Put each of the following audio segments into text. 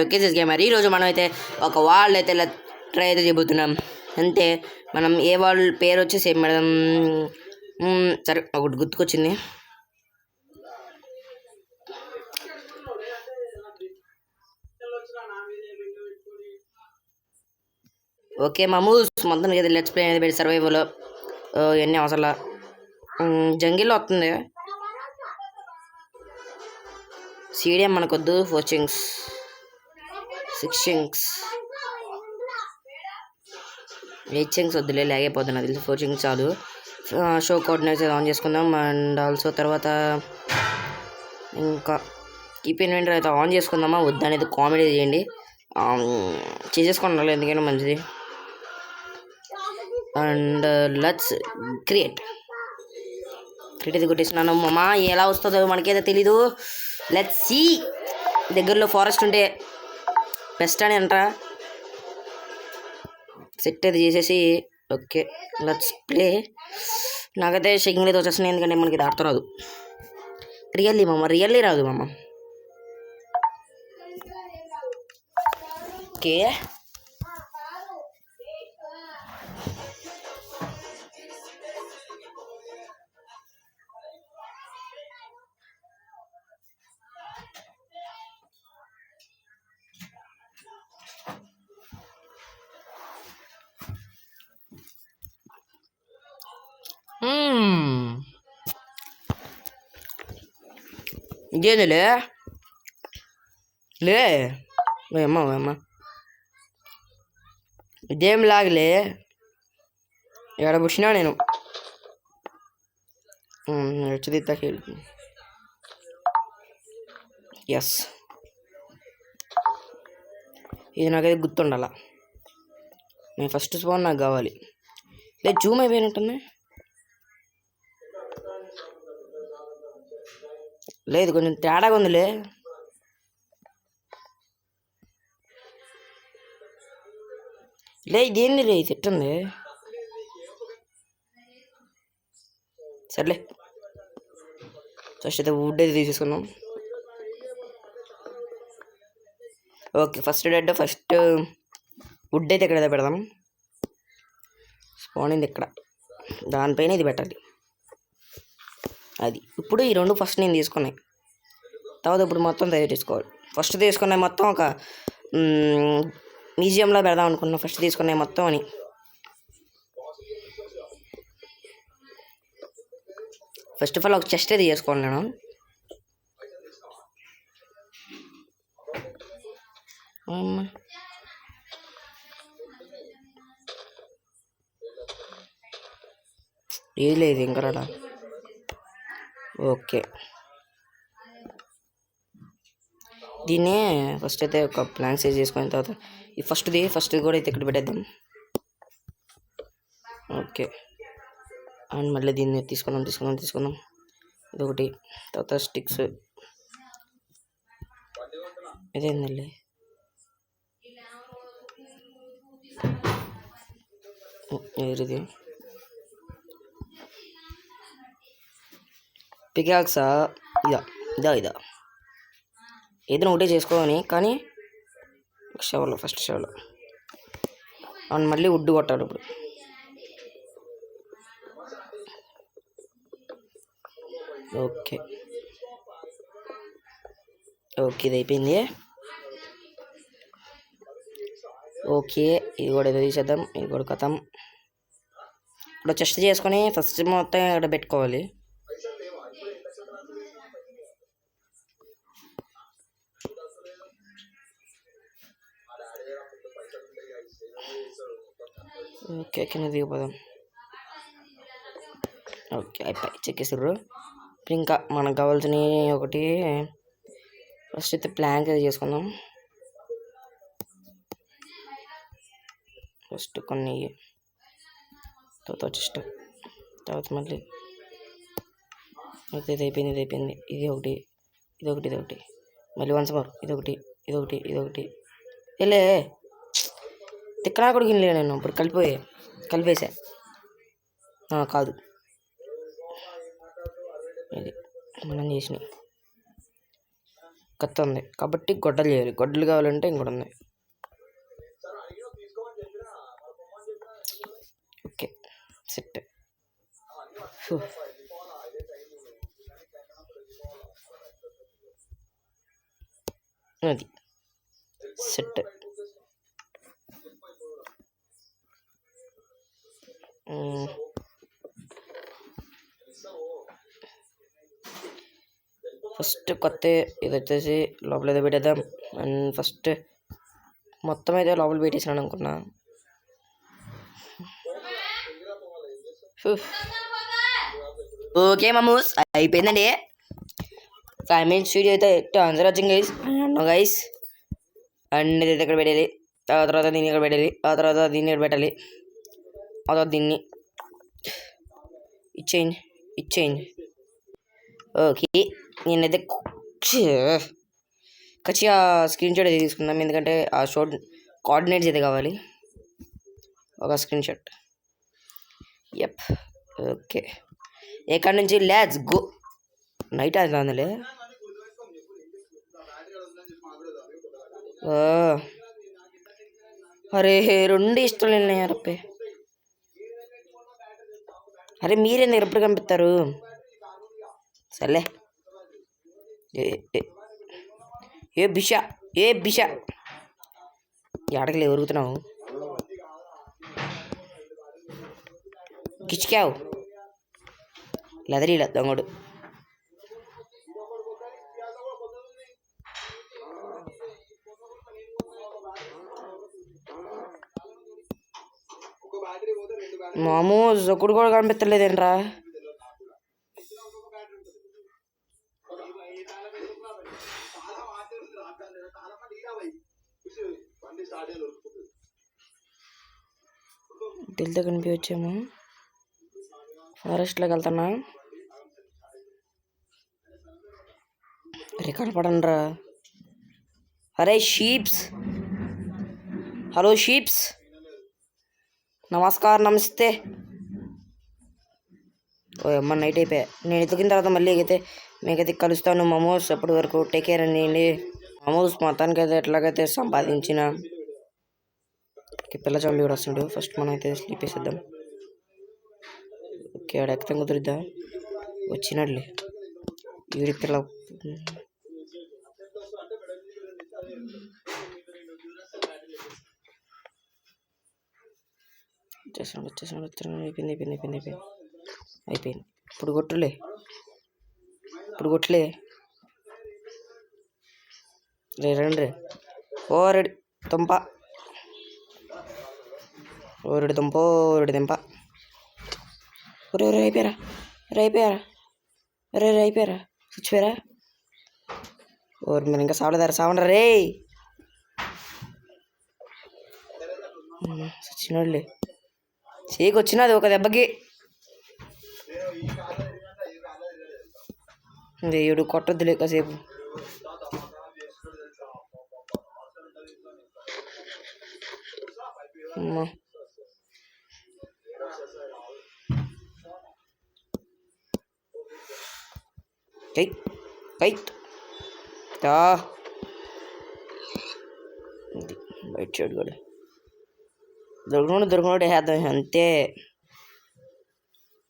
Okay మరి ఈరోజు మనం అయితే ఒక వాల్ అయితే ఇలా ట్రై అయితే చేయబోతున్నాం. అంతే మనం ఏ వాల్ పేరు వచ్చేసి ఏం మేడం సరే ఒకటి గుర్తుకొచ్చింది. ఓకే మామూస్ మొత్తం కదా లెట్స్ ప్లే అనేది పెట్టి సర్వైవల్ ఇవన్నీ అవసరంలా జంగిల్లో వస్తుంది. సీడియం మనకొద్దు. 4 చింగ్స్ 6 చింగ్స్ 8 చింగ్స్ వద్దులే లేకపోతున్నా తెలిసి 4 చింగ్స్ చాలు. షో కోఆర్డినేట్స్ ఆన్ చేసుకుందాం. అండ్ ఆల్సో తర్వాత ఇంకా కీప్ ఇన్వెంటరీ అయితే ఆన్ చేసుకుందామా వద్దు అనేది కామెడీ చేయండి. చేసేసుకోండి ఎందుకైనా మంచిది. అండ్ లెట్స్ క్రియేట్ అయితే కొట్టేసినాను. మామా ఎలా వస్తుందో మనకైతే తెలీదు. Let's see. దగ్గరలో ఫారెస్ట్ ఉంటే బెస్ట్ అని అంట. సెట్ అయితే చేసేసి ఓకే లెట్స్ ప్లే. నాకైతే షేకింగ్ అయితే వచ్చేస్తున్నాయి ఎందుకంటే మనకి ఇది ఆడుతూ రాదు. రియల్లీ రాదు మామ. ఓకే ఇదేందులే లే అమ్మ ఇదేం లాగలే ఎక్కడ పుట్టినా నేను హెచ్చరిద్దాకి ఎస్ ఇది నాకైతే గుర్తుండాల. నేను ఫస్ట్ స్పాన్ నాకు కావాలి. లేదు జూమ్ అయిపోయినట్టుంది. లేదు కొంచెం తేడాగా ఉందిలే. ఇదేంది లే సెట్ ఉంది. సర్లే ఫస్ట్ అయితే వుడ్ అయితే తీసేసుకున్నాం. ఓకే ఫస్ట్ వుడ్ అయితే ఇక్కడ పెడదాం. స్పాన్ అయింది ఇక్కడ. దానిపైన ఇది పెట్టాలి. అది ఇప్పుడు ఈ రెండు ఫస్ట్ నేను తీసుకున్నాయి. తర్వాత ఇప్పుడు మొత్తం తయారు చేసుకోవాలి. ఫస్ట్ తీసుకున్నాయి మొత్తం ఒక మ్యూజియంలో పెడదాం అనుకున్నాను. ఫస్ట్ తీసుకున్నాయి మొత్తం అని. ఫస్ట్ ఆఫ్ ఆల్ ఒక చెస్ట్ అయితే చేసుకోవాలి నేను. ఏది లేదు ఇంకా రాడా. ఓకే దీన్ని ఫస్ట్ అయితే ఒక ప్లాన్ సేవ్ చేసుకున్న తర్వాత ఈ ఫస్ట్ కూడా అయితే ఇక్కడ పెట్టేద్దాం. ఓకే అండ్ మళ్ళీ దీన్ని తీసుకుందాం. ఇదొకటి తర్వాత స్టిక్స్ ఇదేందండి ఇది పికాక్సా ఇదా ఏదైనా ఒకటే చేసుకోని కానీ ఫస్ట్ షవర్లో అండ్ మళ్ళీ వుడ్ కొట్టాలి ఇప్పుడు. ఓకే ఇది అయిపోయింది. ఓకే ఇది కూడా ఏదో తీసేద్దాం. ఇది కూడా కథం. ఇప్పుడు చెస్ట్ చేసుకొని ఫస్ట్ మొత్తం ఇక్కడ పెట్టుకోవాలి. ఓకే కింద దిగిపోదాం. ఓకే అయిపోయి చెక్కేసారు. ఇంకా మనకు కావాల్సిన ఒకటి ఫస్ట్ అయితే ప్లాంక్ అది చేసుకుందాం. ఫస్ట్ కొన్ని తర్వాత చెస్ట్ తర్వాత మళ్ళీ ఇది అయిపోయింది. ఇది ఒకటి మళ్ళీ వన్స్ మోర్ ఇదొకటి వెళ్ళే తిక్కనా కూడా గిన్నెలే. నేను ఇప్పుడు కలిపేసా కాదు ఇది మనం చేసినాయి. కత్తి ఉంది కాబట్టి గొడ్డలు చేయాలి. గొడ్డలు కావాలంటే ఇంకోటి ఉంది. Okay set. అది సెట్. ఫస్ట్ కొత్త ఇది వచ్చేసి లోపల ఏదో పెట్టేద్దాం. అండ్ ఫస్ట్ మొత్తం అయితే లోపల పెట్టేసాను అనుకున్నా. ఓకే మమ్మూస్ అయిపోయిందండి. 5 minutes వీడియో అయితే ఆన్సర్ వచ్చింది గైస్. గైస్ అండ్ ఇది ఇక్కడ పెట్టాలి. ఆ తర్వాత దీన్ని ఇక్కడ పెట్టాలి. ఆ తర్వాత దీన్ని ఇక్కడ పెట్టాలి. ఆ తర్వాత దీన్ని ఇచ్చేయండి. ఓకే నేనైతే ఖచ్చితంగా స్క్రీన్ షాట్ అయితే తీసుకుందాం. ఎందుకంటే ఆ షాట్ కోఆర్డినేట్స్ అయితే కావాలి. ఒక స్క్రీన్ షాట్. యప్ ఓకే ఎక్కడి నుంచి లెట్స్ గో. నైట్ అది అందులే. అరే 2 ఇష్టం లేనప్పే. అరే మీరేందుకు ఎప్పుడు కనిపిస్తారు? సర్లే. ఏ బిషా ఎడకలే ఉరుగుతున్నావు. కిచ్కావు లెదరీల దొంగడు. మామూ జొక్కుడు కూడా కనిపించలేదేంట్రా? ఢిల్లీతో కనిపించాము. ఫారెస్ట్లోకి వెళ్తున్నా. అరే కనపడండి రా. అరే షీప్స్, హలో షీప్స్, నమస్తే. ఓ అమ్మ నైట్ అయిపోయా. నేను ఎతికిన తర్వాత మళ్ళీ అయితే మీకైతే కలుస్తాను మమోస్. అప్పటి వరకు టేక్ కేర్ అండి. మమోస్ మొత్తానికి అయితే ఎట్లాగైతే సంపాదించిన పిల్ల చంపి కూడా వస్తుండు. ఫస్ట్ మనం అయితే స్లీప్ వేసేద్దాం. ఓకే ఆడ ఎక్కతం కుదురుద్దా? వచ్చినట్లే వీడి పిల్ల. వచ్చేసాడు. అయిపోయింది. ఇప్పుడు కొట్టులే. రండి. ఓ రెడీ తుంప. ఓరెడి దింప. అయిపోయారా చచ్చిపోయారా? ఓరు మీరు ఇంకా సావండ్రా రే. చచ్చినోళ్ళే చేకి వచ్చినది ఒక దెబ్బకి. దేవుడు కొట్టొద్దులే కాసేపు. బయట చెడు కూడా దొరకనోడు వేద్దాం అంతే.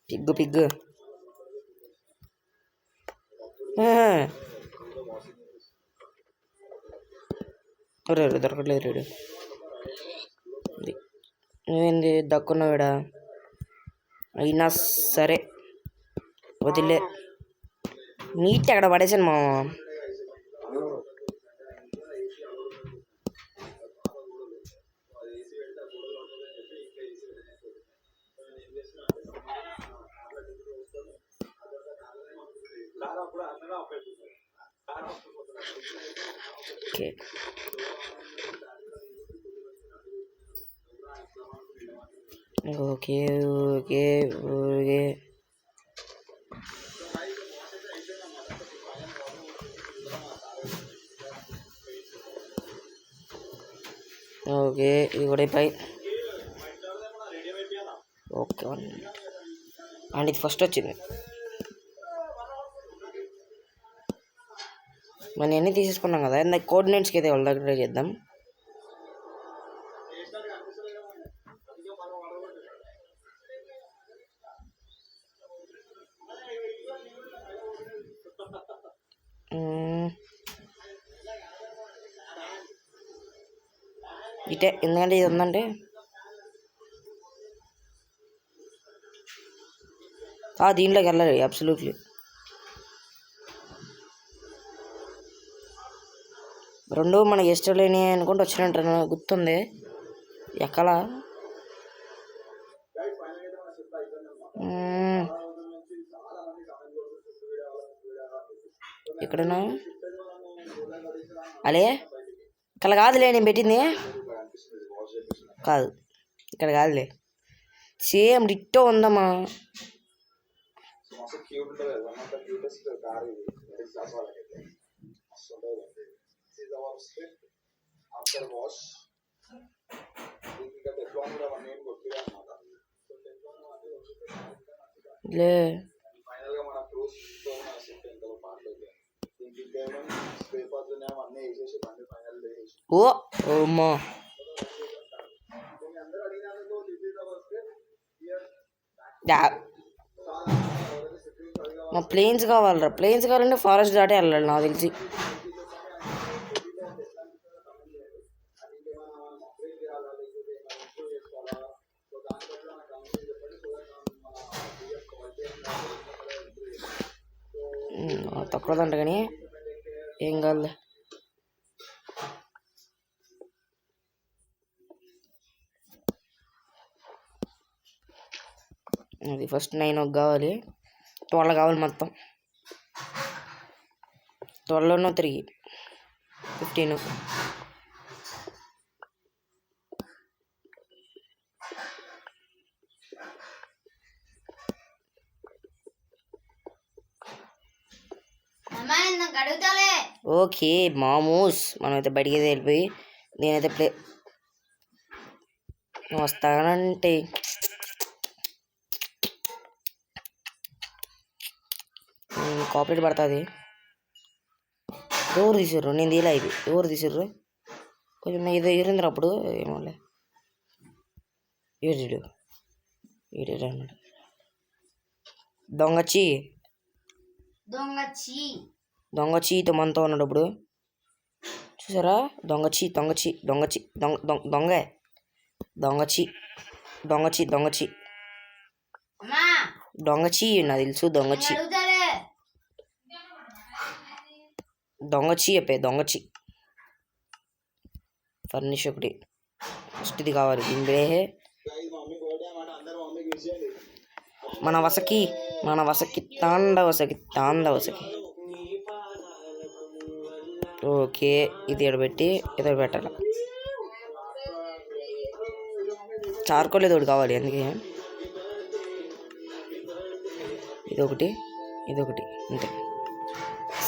పిగ్గు దొరకట్లేదు రేడు. నువ్వేంది దక్కున్నావిడా? అయినా సరే వదిలే. నీట్ అక్కడ పడేసాను మా. ఓకే ఇది కూడా అయిపోయి. ఓకే అండ్ ఇది ఫస్ట్ వచ్చింది. మనం అన్నీ తీసేసుకున్నాం కదా, ఇందాక కోఆర్డినేట్స్కి అయితే వాళ్ళ దగ్గర చేద్దాం. ఇటే ఎందుకంటే ఇది ఉందంటే దీంట్లోకి వెళ్ళాలి అబ్సల్యూట్లీ. రెండు మనకి ఇష్టం లేని అనుకుంటూ వచ్చినట్టు గుర్తుంది. ఎక్కలా ఎక్కడన్నా అలే ఇక్కడ కాదులే నేను పెట్టింది కాదు, ఇక్కడ కాదులే, సేమ్ డిట్టో ఉందమ్మా. లే ఓ అమ్మా మా ప్లేన్స్ కావాలరా, ప్లేన్స్ కావాలంటే ఫారెస్ట్ దాటే వెళ్ళాలి నాకు తెలిసి. తక్కువదంట కానీ ఏం కాదులే. అది ఫస్ట్ 9 కావాలి, 12 కావాలి, మొత్తం 12 3 15. ఓకే మామూస్, మనమైతే బయటికి అయితే వెళ్ళిపోయి నేనైతే వస్తానంటే కాపరేట్ పడుతుంది. ఎవరు తీసారు? నేను తీలా, ఇది ఎవరు తీసారు? కొంచెం ఇది ఎగిరిందిరా అప్పుడు ఏమోలే. ఏడు అన్నాడు దొంగచీతో మనతో ఉన్నాడు ఇప్పుడు. చూసారా? దొంగచీ నాకు తెలుసు. దొంగచీ దొంగచీ ఫర్నిష్ ఒకటి ఫస్ట్ ఇది కావాలి. ఇందులో మన వసకి తాండవసకి. ఓకే, ఇది ఎడబెట్టి ఇది పెట్టాలి. చార్కోల్ ఇది ఒకటి కావాలి, అందుకే ఇదొకటి అంతే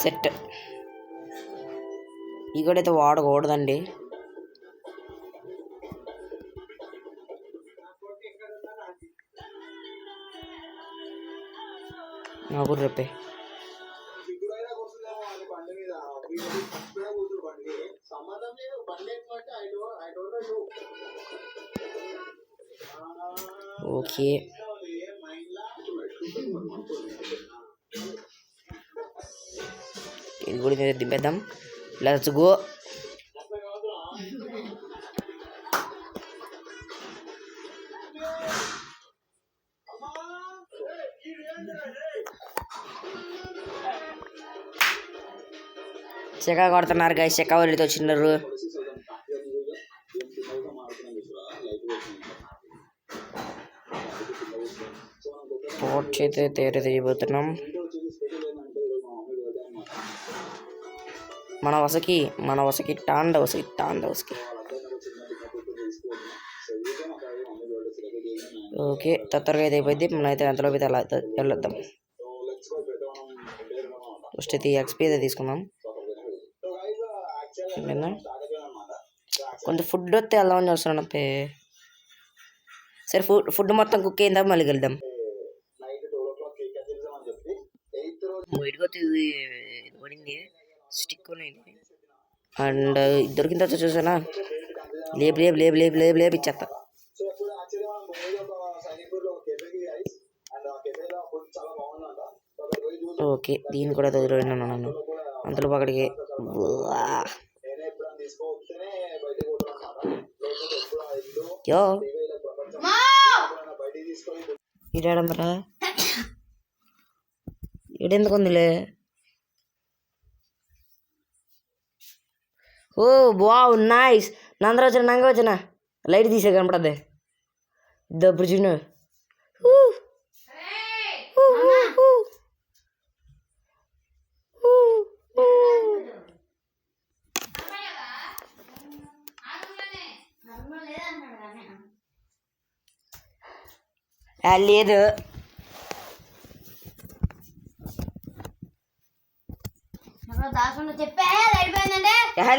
సెట్. ఈ కూడా అయితే వాడకూడదండి. నాకు రేపే ఓకే. ఇది కూడా దింపేద్దాం. Let's go. చెక్క కొడుతున్నారు గాయ, చెక్క వదిలితో వచ్చినారు. పోట్ చేతి తయారు చేయబోతున్నాం. మన వసకి తాండవసకి. ఓకే, తొందరగా అయితే అయిపోయింది. మనం అయితే అంతలో అయితే అలా వెళ్ళొద్దాం. ఫస్ట్ అయితే ఎక్స్పీ అయితే తీసుకుందాం. కొంచెం ఫుడ్ వస్తే వెళ్దామని చూస్తున్నాను. సరే, ఫుడ్ మొత్తం కుక్ అయిందా మళ్ళీ వెళ్దాం. బయటకు వచ్చి ఇది పడింది. స్టిక్ ఉన్నాయి అండ్ దొరికిన తర్వాత చూసానా లేపు లేపు లేపు లేపు లేపు లేపు ఇచ్చేస్తా. ఓకే దీన్ని కూడా తొలిపోయినాను నన్ను అంతలో అక్కడికి యో ఇడాడమ్మరా ఇడెందుకు ఉందిలే. ఓ బావ్ నైస్. నందర వచ్చిన నంగ వచ్చిన లైట్ తీసే కనపడద్ది దప్పుడు చూడు. లేదు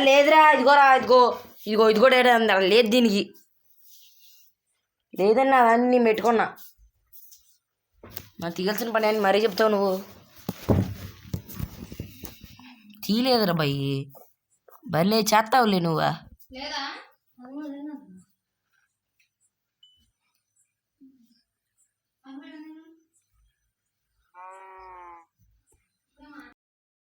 లేదురా ఇదిగోరా ఇదిగో ఇదిగో ఇది కూడా లేదు దీనికి లేదన్నా అన్నీ పెట్టుకున్నా. నాకు తీయాల్సిన పని అని మరీ చెప్తావు నువ్వు. తీయలేదురా బయ్యి భలే చేస్తావులే నువ్వా.